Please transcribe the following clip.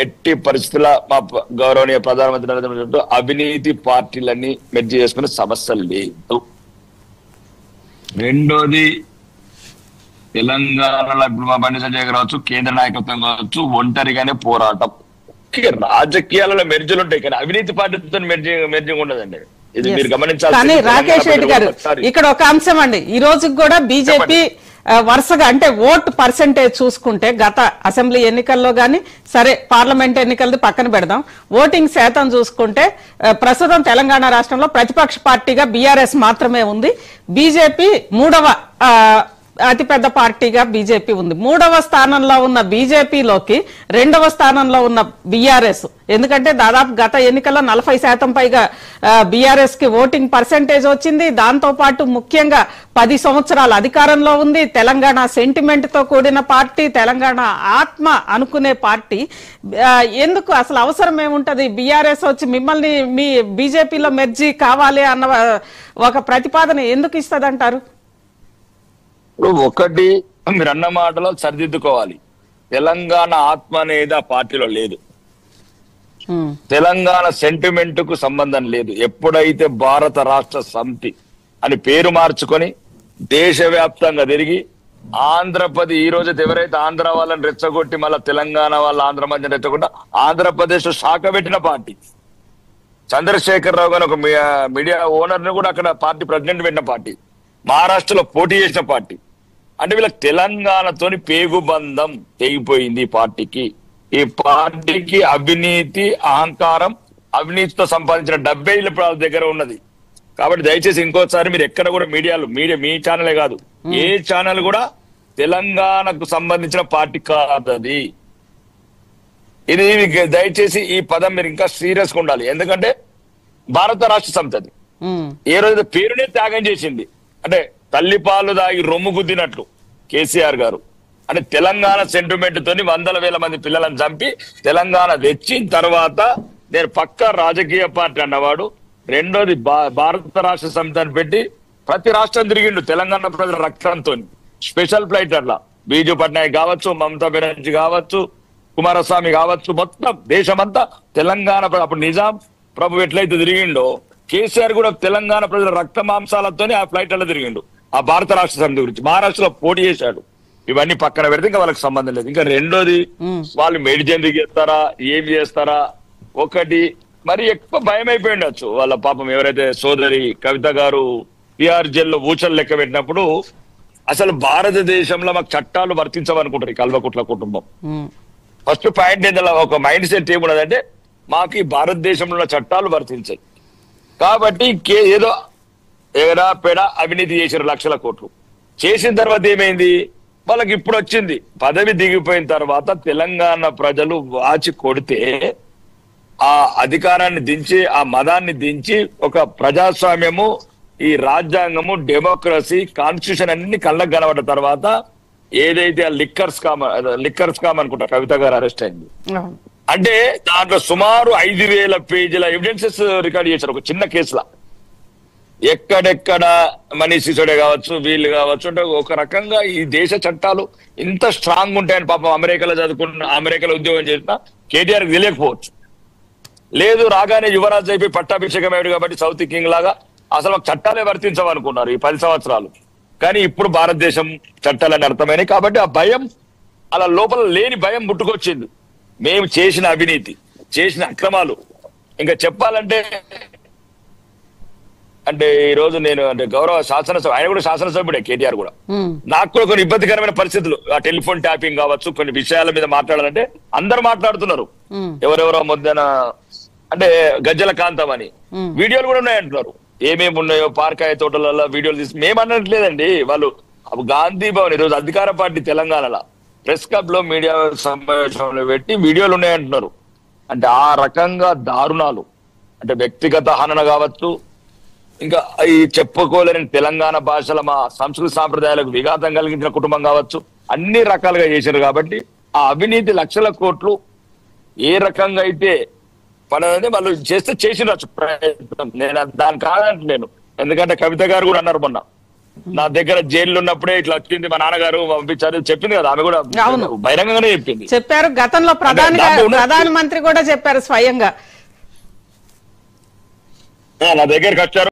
ఎట్టి పరిస్థితుల మా గౌరవనీయ ప్రధానమంత్రి నరేంద్ర మోదీ అవినీతి పార్టీలన్నీ మెర్జీ చేసుకునే సమస్యలు లేదు. రెండోది తెలంగాణలో ఇప్పుడు మా బండి సంజయ్ కావచ్చు, కేంద్ర నాయకత్వం కావచ్చు, ఒంటరిగానే పోరాటం. రాజకీయాలలో మెర్జీలు ఉంటాయి కానీ అవినీతి పార్టీతో మెర్జింగ్ ఉండదండి. ఇది మీరు గమనించాలి. కానీ రాకేష్ రెడ్డి గారు ఇక్కడ ఒక అంశం అండి, ఈ రోజు కూడా బీజేపీ వరుసగా అంటే ఓటు పర్సెంటేజ్ చూసుకుంటే గత అసెంబ్లీ ఎన్నికల్లో గానీ సరే పార్లమెంట్ ఎన్నికలది పక్కన పెడదాం, ఓటింగ్ శాతం చూసుకుంటే ప్రస్తుతం తెలంగాణ రాష్ట్రంలో ప్రతిపక్ష పార్టీగా బీఆర్ఎస్ మాత్రమే ఉంది. బీజేపీ మూడవ అతిపెద్ద పార్టీగా బీజేపీ ఉంది. మూడవ స్థానంలో ఉన్న బీజేపీలోకి రెండవ స్థానంలో ఉన్న బీఆర్ఎస్, ఎందుకంటే దాదాపు గత ఎన్నికల్లో 40% పైగా బీఆర్ఎస్ కి ఓటింగ్ పర్సెంటేజ్ వచ్చింది. దాంతో పాటు ముఖ్యంగా 10 సంవత్సరాల అధికారంలో ఉంది. తెలంగాణ సెంటిమెంట్ తో కూడిన పార్టీ, తెలంగాణ ఆత్మ అనుకునే పార్టీ. ఎందుకు అసలు అవసరం ఏముంటది బీఆర్ఎస్ వచ్చి మిమ్మల్ని మీ బీజేపీలో మెర్జీ కావాలి అన్న ఒక ప్రతిపాదన ఎందుకు ఇస్తదంటారు? ఇప్పుడు ఒకటి మీరు అన్న మాటలో సరిదిద్దుకోవాలి. తెలంగాణ ఆత్మ అనేది ఆ పార్టీలో లేదు. తెలంగాణ సెంటిమెంట్ కు సంబంధం లేదు. ఎప్పుడైతే భారత రాష్ట్ర సమితి అని పేరు మార్చుకొని దేశవ్యాప్తంగా తిరిగి ఆంధ్రప్రదేశ్ ఈ రోజు ఎవరైతే ఆంధ్ర వాళ్ళని రెచ్చగొట్టి మళ్ళీ తెలంగాణ వాళ్ళ ఆంధ్ర మధ్య రెచ్చగొట్ట ఆంధ్రప్రదేశ్ శాఖ పెట్టిన పార్టీ. చంద్రశేఖరరావు గారు ఒక మీడియా ఓనర్ ని కూడా అక్కడ పార్టీ ప్రెసిడెంట్ పెట్టిన పార్టీ. మహారాష్ట్రలో పోటీ చేసిన పార్టీ. అంటే వీళ్ళకి తెలంగాణతోని పేగుబంధం తెగిపోయింది. ఈ పార్టీకి అవినీతి, అహంకారం, అవినీతితో సంపాదించిన 70 దగ్గర ఉన్నది. కాబట్టి దయచేసి ఇంకోసారి మీరు ఎక్కడ కూడా మీడియా మీ ఛానలే కాదు, ఏ ఛానల్ కూడా తెలంగాణకు సంబంధించిన పార్టీ కాదది. ఇది దయచేసి ఈ పదం మీరు ఇంకా సీరియస్ గా ఉండాలి. ఎందుకంటే భారత రాష్ట్ర సమితి అది ఏ రోజు పేరునే త్యాగం చేసింది. అంటే తల్లిపాలు దాగి రొమ్ము గుద్దినట్లు కేసీఆర్ గారు అంటే తెలంగాణ సెంటిమెంట్ తోని 100,000 మంది పిల్లలను చంపి తెలంగాణ తెచ్చిన తర్వాత నేను పక్కా రాజకీయ పార్టీ అన్నవాడు. రెండోది భారత రాష్ట్ర సమితిని పెట్టి ప్రతి రాష్ట్రం తిరిగిండు తెలంగాణ ప్రజల రక్తంతో. స్పెషల్ ఫ్లైట్ అట్లా బీజు పట్నాయక్ కావచ్చు, మమతా బెనర్జీ కావచ్చు, కుమారస్వామి కావచ్చు, మొత్తం దేశమంతా తెలంగాణ అప్పుడు నిజాం ప్రభు ఎట్లయితే తిరిగిండో కేసీఆర్ కూడా తెలంగాణ ప్రజల రక్త మాంసాలతోనే ఆ ఫ్లైట్ అలా తిరిగిండు. ఆ భారత రాష్ట్ర సమితి గురించి మహారాష్ట్రలో పోటీ చేశాడు. ఇవన్నీ పక్కన పెడితే ఇంకా వాళ్ళకి సంబంధం లేదు. ఇంకా రెండోది వాళ్ళు మెడిజెందుకు చేస్తారా, ఏం చేస్తారా, ఒకటి మరి ఎక్కువ భయం అయిపోయిండొచ్చు వాళ్ళ పాపం. ఎవరైతే సోదరి కవిత గారు టిఆర్ జైల్లో ఊచలు లెక్క పెట్టినప్పుడు అసలు భారతదేశంలో మాకు చట్టాలు వర్తించవనుకుంటారు ఈ కల్వకుట్ల కుటుంబం. ఫస్ట్ పాయింట్ ఏంటంటే ఒక మైండ్ సెట్ ఏమున్నదంటే మాకు ఈ భారతదేశంలో చట్టాలు వర్తించాయి కాబట్టి ఏదో ఎగరా పెడ అవినీతి చేశారు లక్షల కోట్లు. చేసిన తర్వాత ఏమైంది వాళ్ళకి ఇప్పుడు వచ్చింది పదవి దిగిపోయిన తర్వాత తెలంగాణ ప్రజలు వాచి కొడితే ఆ అధికారాన్ని దించి ఆ మదాన్ని దించి ఒక ప్రజాస్వామ్యము, ఈ రాజ్యాంగము, డెమోక్రసీ, కాన్స్టిట్యూషన్ అన్ని కళ్ళకు కనబడ్డ తర్వాత ఏదైతే లిక్కర్ స్కామ్ అనుకుంటా కవిత గారు అరెస్ట్ అయింది. అంటే దాంట్లో సుమారు 5,000 పేజీల ఎవిడెన్సెస్ రికార్డ్ చేశారు ఒక చిన్న కేసులో. ఎక్కడెక్కడ మనీష్ సిసోడియా కావచ్చు, వీళ్ళు కావచ్చు. అంటే ఒక రకంగా ఈ దేశ చట్టాలు ఇంత స్ట్రాంగ్ ఉంటాయని పాపం అమెరికాలో అమెరికాలో ఉద్యోగం చేసిన కేటీఆర్ తెలియకపోవచ్చు. లేదు రాగానే యువరాజు అయిపోయి పట్టాభిషేకం అయ్యాడు కాబట్టి సౌత్ కింగ్ లాగా అసలు చట్టాలే వర్తించవనుకున్నారు ఈ 10 సంవత్సరాలు. కానీ ఇప్పుడు భారతదేశం చట్టాలని అర్థమైనాయి కాబట్టి ఆ భయం అలా లోపల లేని భయం పుట్టుకొచ్చింది. మేము చేసిన అవినీతి, చేసిన అక్రమాలు ఇంకా చెప్పాలంటే అంటే ఈ రోజు నేను అంటే గౌరవ శాసనసభ ఆయన కూడా శాసనసభ్యుడే కేటీఆర్ కూడా. నాకు కూడా కొన్ని ఇబ్బందికరమైన పరిస్థితులు ఆ టెలిఫోన్ ట్యాపింగ్ కావచ్చు, కొన్ని విషయాల మీద మాట్లాడాలంటే అందరు మాట్లాడుతున్నారు. ఎవరెవరో మధ్యన అంటే గజ్జల కాంతం అని వీడియోలు కూడా ఉన్నాయంటున్నారు. ఏమేమి ఉన్నాయో పార్కాయ తోటలలో వీడియోలు తీసి మేము అనట్లేదండి. వాళ్ళు గాంధీ భవన్ ఈరోజు అధికార పార్టీ తెలంగాణలో ప్రెస్ క్లబ్ లో మీడియా సమావేశంలో పెట్టి వీడియోలు ఉన్నాయంటున్నారు. అంటే ఆ రకంగా దారుణాలు అంటే వ్యక్తిగత హనన కావచ్చు, ఇంకా ఈ చెప్పుకోలేని తెలంగాణ భాషల మా సంస్కృతి సాంప్రదాయాలకు విఘాతం కలిగించిన కుటుంబం కావచ్చు, అన్ని రకాలుగా చేశారు. కాబట్టి ఆ అవినీతి లక్షల కోట్లు ఏ రకంగా అయితే పనని వాళ్ళు చేస్తే చేసిన ప్రయత్నం నేను దాని కాదంటే నేను. ఎందుకంటే కవిత గారు కూడా అన్నారు మొన్న నా దగ్గర జైల్లో ఉన్నప్పుడే ఇట్లా వచ్చింది, మా నాన్నగారు పంపించారు చెప్పింది కదా, ఆమె కూడా అవును. బహిరంగంగానే చెప్పింది. చెప్పారు గతంలో ప్రధానమంత్రి కూడా చెప్పారు స్వయంగా. నా దగ్గరికి వచ్చారు.